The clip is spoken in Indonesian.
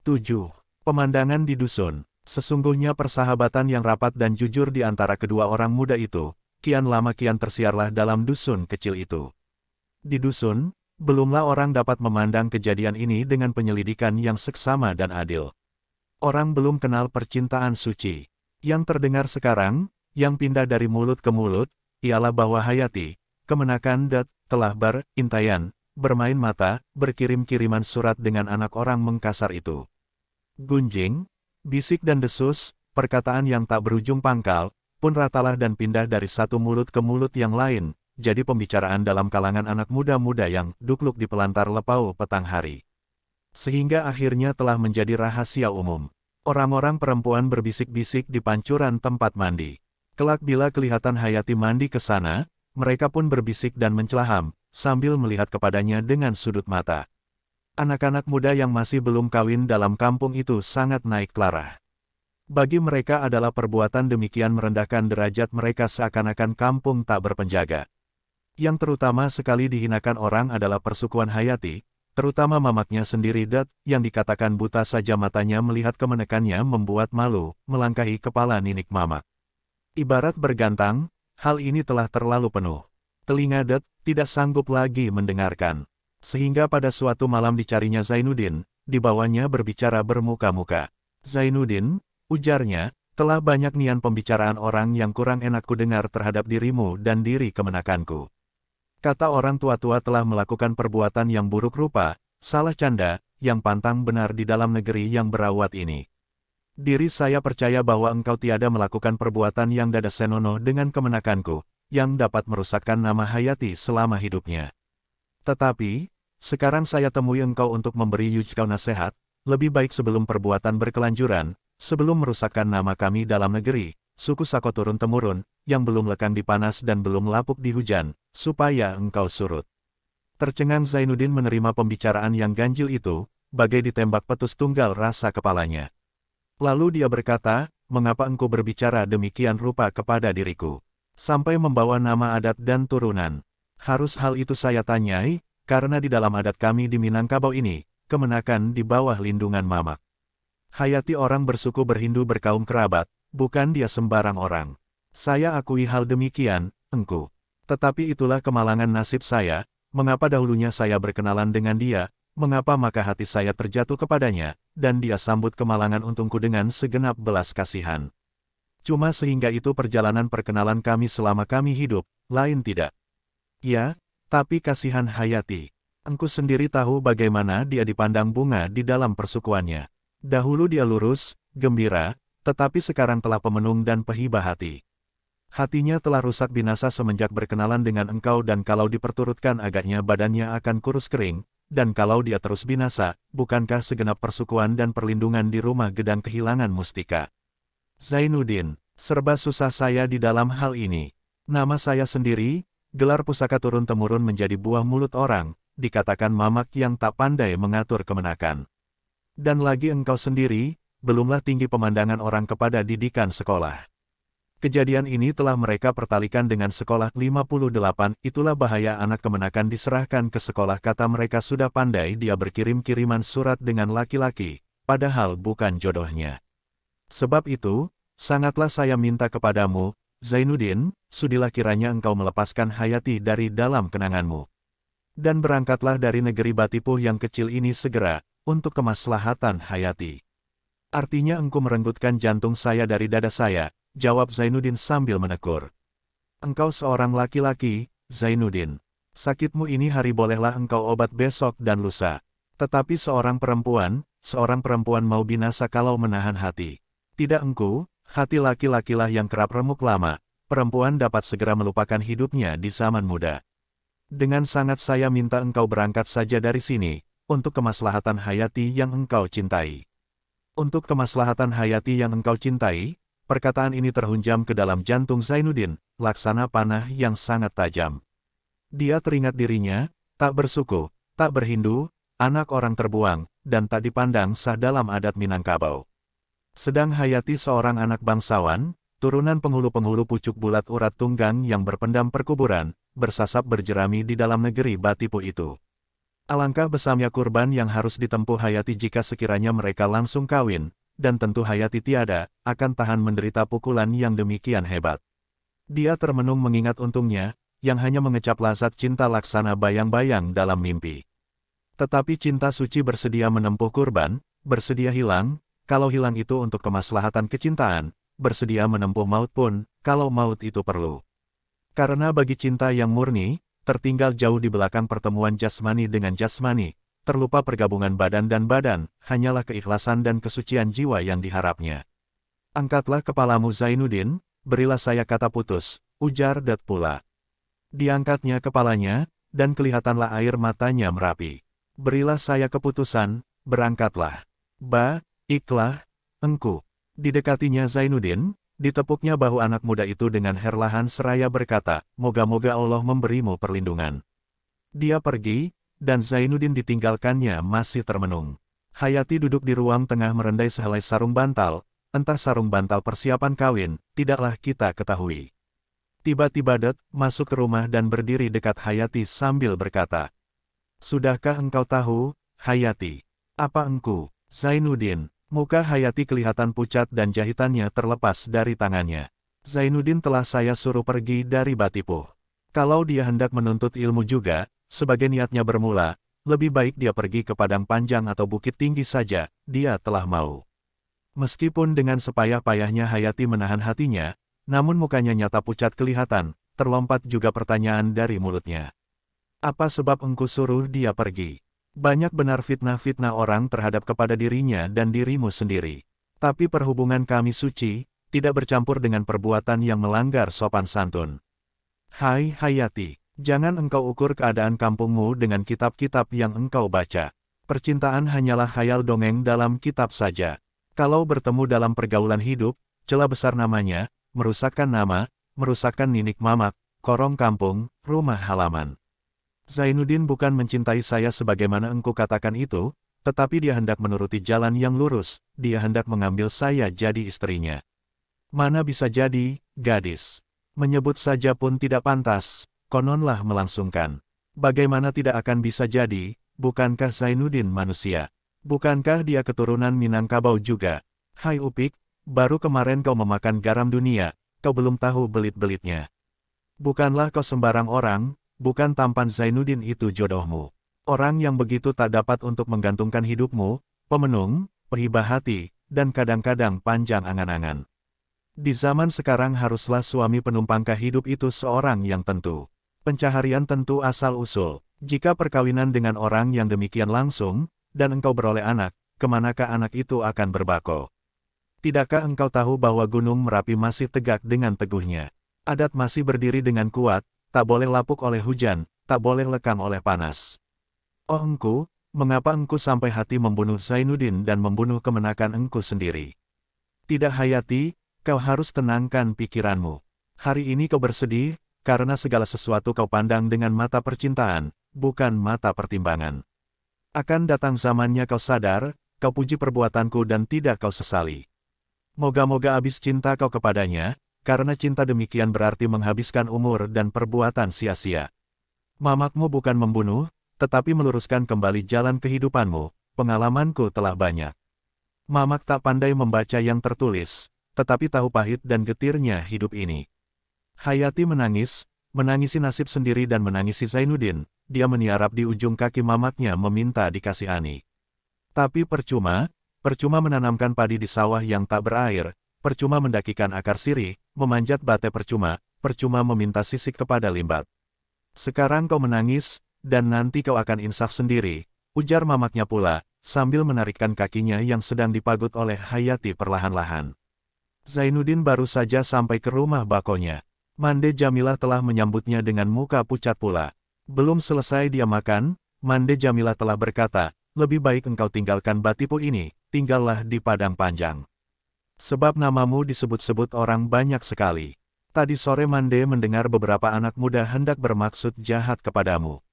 7. Pemandangan di dusun. Sesungguhnya persahabatan yang rapat dan jujur di antara kedua orang muda itu, kian lama kian tersiarlah dalam dusun kecil itu. Di dusun, belumlah orang dapat memandang kejadian ini dengan penyelidikan yang seksama dan adil. Orang belum kenal percintaan suci. Yang terdengar sekarang, yang pindah dari mulut ke mulut, ialah bahwa Hayati, kemenakan dat, telah berintaian, bermain mata, berkirim-kiriman surat dengan anak orang mengkasar itu. Gunjing, bisik dan desus, perkataan yang tak berujung pangkal, pun ratalah dan pindah dari satu mulut ke mulut yang lain, jadi pembicaraan dalam kalangan anak muda-muda yang dukluk di pelantar lepau petang hari. Sehingga akhirnya telah menjadi rahasia umum. Orang-orang perempuan berbisik-bisik di pancuran tempat mandi. Kelak bila kelihatan Hayati mandi ke sana, mereka pun berbisik dan mencelaham, sambil melihat kepadanya dengan sudut mata. Anak-anak muda yang masih belum kawin dalam kampung itu sangat naik kelarah. Bagi mereka adalah perbuatan demikian merendahkan derajat mereka seakan-akan kampung tak berpenjaga. Yang terutama sekali dihinakan orang adalah persukuan Hayati, terutama mamaknya sendiri Dat, yang dikatakan buta saja matanya melihat kemenekannya membuat malu, melangkahi kepala ninik mamak. Ibarat bergantang, hal ini telah terlalu penuh. Telinga Dat tidak sanggup lagi mendengarkan. Sehingga pada suatu malam dicarinya Zainuddin, dibawanya berbicara bermuka-muka. Zainuddin, ujarnya, telah banyak nian pembicaraan orang yang kurang enak ku dengar terhadap dirimu dan diri kemenakanku. Kata orang tua-tua telah melakukan perbuatan yang buruk rupa, salah canda, yang pantang benar di dalam negeri yang berawat ini. Diri saya percaya bahwa engkau tiada melakukan perbuatan yang dada senonoh dengan kemenakanku, yang dapat merusakkan nama Hayati selama hidupnya. Tetapi, sekarang saya temui engkau untuk memberi kau nasihat, lebih baik sebelum perbuatan berkelanjuran, sebelum merusakkan nama kami dalam negeri, suku Sako turun-temurun, yang belum lekang di panas dan belum lapuk di hujan, supaya engkau surut. Tercengang Zainuddin menerima pembicaraan yang ganjil itu, bagai ditembak petus tunggal rasa kepalanya. Lalu dia berkata, mengapa engkau berbicara demikian rupa kepada diriku? Sampai membawa nama adat dan turunan. Harus hal itu saya tanyai, karena di dalam adat kami di Minangkabau ini, kemenakan di bawah lindungan mamak. Hayati orang bersuku berhindu berkaum kerabat, bukan dia sembarang orang. Saya akui hal demikian, engku. Tetapi itulah kemalangan nasib saya, mengapa dahulunya saya berkenalan dengan dia, mengapa maka hati saya terjatuh kepadanya, dan dia sambut kemalangan untungku dengan segenap belas kasihan. Cuma sehingga itu perjalanan perkenalan kami selama kami hidup, lain tidak. Ya, tapi kasihan Hayati. Engku sendiri tahu bagaimana dia dipandang bunga di dalam persukuannya. Dahulu dia lurus, gembira, tetapi sekarang telah pemenung dan pehibah hati. Hatinya telah rusak binasa semenjak berkenalan dengan engkau dan kalau diperturutkan agaknya badannya akan kurus kering, dan kalau dia terus binasa, bukankah segenap persukuan dan perlindungan di rumah gedang kehilangan mustika? Zainuddin, serba susah saya di dalam hal ini. Nama saya sendiri, gelar pusaka turun-temurun menjadi buah mulut orang, dikatakan mamak yang tak pandai mengatur kemenakan. Dan lagi engkau sendiri, belumlah tinggi pemandangan orang kepada didikan sekolah. Kejadian ini telah mereka pertalikan dengan sekolah 58, itulah bahaya anak kemenakan diserahkan ke sekolah kata mereka sudah pandai dia berkirim-kiriman surat dengan laki-laki, padahal bukan jodohnya. Sebab itu, sangatlah saya minta kepadamu, Zainuddin, sudilah kiranya engkau melepaskan Hayati dari dalam kenanganmu. Dan berangkatlah dari negeri Batipuh yang kecil ini segera, untuk kemaslahatan Hayati. Artinya engkau merenggutkan jantung saya dari dada saya, jawab Zainuddin sambil menekur. Engkau seorang laki-laki, Zainuddin. Sakitmu ini hari bolehlah engkau obat besok dan lusa. Tetapi seorang perempuan mau binasa kalau menahan hati. Tidak engkau, hati laki-lakilah yang kerap remuk lama, perempuan dapat segera melupakan hidupnya di zaman muda. Dengan sangat saya minta engkau berangkat saja dari sini, untuk kemaslahatan Hayati yang engkau cintai. Untuk kemaslahatan Hayati yang engkau cintai, perkataan ini terhunjam ke dalam jantung Zainuddin, laksana panah yang sangat tajam. Dia teringat dirinya, tak bersuku, tak berhindu, anak orang terbuang, dan tak dipandang sah dalam adat Minangkabau. Sedang Hayati seorang anak bangsawan, turunan penghulu-penghulu pucuk bulat urat tunggang yang berpendam perkuburan, bersasap berjerami di dalam negeri Batipuh itu. Alangkah besamnya kurban yang harus ditempuh Hayati jika sekiranya mereka langsung kawin, dan tentu Hayati tiada akan tahan menderita pukulan yang demikian hebat. Dia termenung mengingat untungnya, yang hanya mengecap lazat cinta laksana bayang-bayang dalam mimpi. Tetapi cinta suci bersedia menempuh kurban, bersedia hilang, kalau hilang itu untuk kemaslahatan kecintaan, bersedia menempuh maut pun, kalau maut itu perlu. Karena bagi cinta yang murni, tertinggal jauh di belakang pertemuan jasmani dengan jasmani, terlupa pergabungan badan dan badan, hanyalah keikhlasan dan kesucian jiwa yang diharapnya. Angkatlah kepalamu Zainuddin, berilah saya kata putus, ujar Dat pula. Diangkatnya kepalanya, dan kelihatanlah air matanya merapi. Berilah saya keputusan, berangkatlah. Baiklah, engku. Didekatinya Zainuddin, ditepuknya bahu anak muda itu dengan herlahan seraya berkata, moga-moga Allah memberimu perlindungan. Dia pergi, dan Zainuddin ditinggalkannya masih termenung. Hayati duduk di ruang tengah merendai sehelai sarung bantal, entah sarung bantal persiapan kawin, tidaklah kita ketahui. Tiba-tiba Det masuk ke rumah dan berdiri dekat Hayati sambil berkata, "Sudahkah engkau tahu, Hayati? Apa engku?" Zainuddin. Muka Hayati kelihatan pucat dan jahitannya terlepas dari tangannya. Zainuddin telah saya suruh pergi dari Batipuh. Kalau dia hendak menuntut ilmu juga, sebagai niatnya bermula, lebih baik dia pergi ke Padang Panjang atau Bukit Tinggi saja, dia telah mau. Meskipun dengan sepayah-payahnya Hayati menahan hatinya, namun mukanya nyata pucat kelihatan, terlompat juga pertanyaan dari mulutnya. Apa sebab engkau suruh dia pergi? Banyak benar fitnah-fitnah orang terhadap kepada dirinya dan dirimu sendiri. Tapi perhubungan kami suci, tidak bercampur dengan perbuatan yang melanggar sopan santun. Hai Hayati, jangan engkau ukur keadaan kampungmu dengan kitab-kitab yang engkau baca. Percintaan hanyalah khayal dongeng dalam kitab saja. Kalau bertemu dalam pergaulan hidup, celah besar namanya, merusakkan nama, merusakkan ninik mamak, korong kampung, rumah halaman. Zainuddin bukan mencintai saya sebagaimana engkau katakan itu, tetapi dia hendak menuruti jalan yang lurus, dia hendak mengambil saya jadi istrinya. Mana bisa jadi, gadis? Menyebut saja pun tidak pantas, kononlah melangsungkan. Bagaimana tidak akan bisa jadi, bukankah Zainuddin manusia? Bukankah dia keturunan Minangkabau juga? Hai Upik, baru kemarin kau memakan garam dunia, kau belum tahu belit-belitnya. Bukanlah kau sembarang orang, bukan tampan Zainuddin itu jodohmu. Orang yang begitu tak dapat untuk menggantungkan hidupmu, pemenung, pehibah hati, dan kadang-kadang panjang angan-angan. Di zaman sekarang haruslah suami penumpangkah hidup itu seorang yang tentu. Pencaharian tentu asal-usul. Jika perkawinan dengan orang yang demikian langsung, dan engkau beroleh anak, kemanakah anak itu akan berbako? Tidakkah engkau tahu bahwa Gunung Merapi masih tegak dengan teguhnya? Adat masih berdiri dengan kuat, tak boleh lapuk oleh hujan, tak boleh lekang oleh panas. Oh engku, mengapa engku sampai hati membunuh Zainuddin dan membunuh kemenakan engku sendiri? Tidak Hayati, kau harus tenangkan pikiranmu. Hari ini kau bersedih, karena segala sesuatu kau pandang dengan mata percintaan, bukan mata pertimbangan. Akan datang zamannya kau sadar, kau puji perbuatanku dan tidak kau sesali. Moga-moga habis cinta kau kepadanya, karena cinta demikian berarti menghabiskan umur dan perbuatan sia-sia. Mamakmu bukan membunuh, tetapi meluruskan kembali jalan kehidupanmu, pengalamanku telah banyak. Mamak tak pandai membaca yang tertulis, tetapi tahu pahit dan getirnya hidup ini. Hayati menangis, menangisi nasib sendiri dan menangisi Zainuddin, dia meniarap di ujung kaki mamaknya meminta dikasihani. Tapi percuma menanamkan padi di sawah yang tak berair, percuma mendakikan akar sirih, memanjat bate percuma meminta sisik kepada limbat. Sekarang kau menangis, dan nanti kau akan insaf sendiri, ujar mamaknya pula, sambil menarikkan kakinya yang sedang dipagut oleh Hayati perlahan-lahan. Zainuddin baru saja sampai ke rumah bakonya. Mande Jamilah telah menyambutnya dengan muka pucat pula. Belum selesai dia makan, Mande Jamilah telah berkata, lebih baik engkau tinggalkan Batipuh ini, tinggallah di Padang Panjang. Sebab namamu disebut-sebut orang banyak sekali. Tadi sore Mande mendengar beberapa anak muda hendak bermaksud jahat kepadamu.